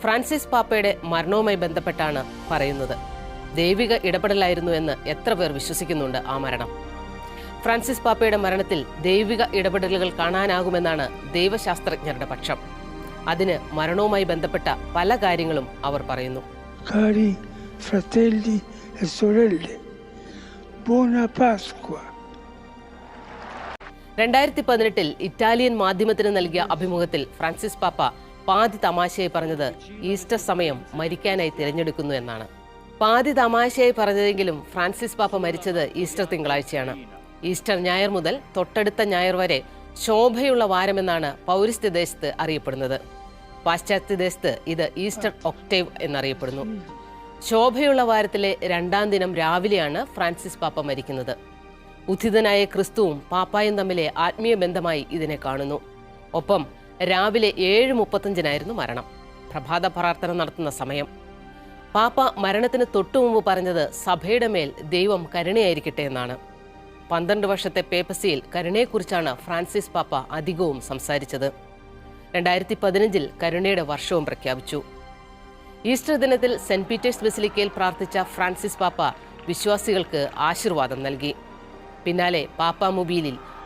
Francis പാപ്പയുടെ മരണവുമായി ബന്ധപ്പെട്ടാണ് പറയുന്നത്. ദൈവിക ഇടപെടലായിരുന്നു എന്ന് എത്ര പേർ വിശ്വസിക്കുന്നുണ്ട് ആ മരണം? ഫ്രാൻസിസ് പാപ്പയുടെ മരണത്തിൽ ദൈവിക ഇടപെടലുകൾ കാണാനാകുമെന്നാണ് ദൈവശാസ്ത്രജ്ഞരുടെ പക്ഷം. അതിന് മരണവുമായി ബന്ധപ്പെട്ട പല കാര്യങ്ങളും അവർ പറയുന്നു. Cari fratelli e sorelle, buona Pasqua. 2018 Italian മാധ്യമത്തിന് നൽകിയ അഭിമുഖത്തിൽ ഫ്രാൻസിസ് പാപ്പ പാതി തമാശയായി പറഞ്ഞത് ഈസ്റ്റർ സമയം മരിക്കാനായി തിരഞ്ഞെടുക്കുന്നു എന്നാണ്. പാതി തമാശയായി പറഞ്ഞതെങ്കിലും ഫ്രാൻസിസ് പാപ്പ മരിച്ചത് ഈസ്റ്റർ തിങ്കളാഴ്ചയാണ്. ഈസ്റ്റർ ഞായർ മുതൽ തൊട്ടടുത്ത ഞായർ വരെ ശോഭയുള്ള വാരമെന്നാണ് പൗരസ്ത്യ ദേശത്ത് അറിയപ്പെടുന്നത്. പാശ്ചാത്യ ദേശത്ത് ഇത് ഈസ്റ്റർ ഒക്ടേവ് എന്നറിയപ്പെടുന്നു. ശോഭയുള്ള വാരത്തിലെ 2-ാം ദിനം രാവിലെയാണ് ഫ്രാൻസിസ് പാപ്പ മരിക്കുന്നത്. ഉത്ഥിതനായ ക്രിസ്തുവും പാപ്പായും തമ്മിലെ ആത്മീയ ബന്ധമായി ഇതിനെ കാണുന്നു. ഒപ്പം രാവിലെ 7:35 മരണം, പ്രഭാത പ്രാർത്ഥന നടത്തുന്ന സമയം. പാപ്പ മരണത്തിന് തൊട്ടുമുമ്പ് പറഞ്ഞത് സഭയുടെ മേൽ ദൈവം കരുണയായിരിക്കട്ടെ എന്നാണ്. 12 വർഷത്തെ പേപ്പസിയിൽ കരുണയെക്കുറിച്ചാണ് ഫ്രാൻസിസ് പാപ്പ അധികവും സംസാരിച്ചത്. 2015 കരുണയുടെ വർഷവും പ്രഖ്യാപിച്ചു. ഈസ്റ്റർ ദിനത്തിൽ സെന്റ് പീറ്റേഴ്സ് ബസിലിക്കയിൽ പ്രാർത്ഥിച്ച ഫ്രാൻസിസ് പാപ്പ വിശ്വാസികൾക്ക് ആശീർവാദം നൽകി. പിന്നാലെ പാപ്പ മൊബീലിൽ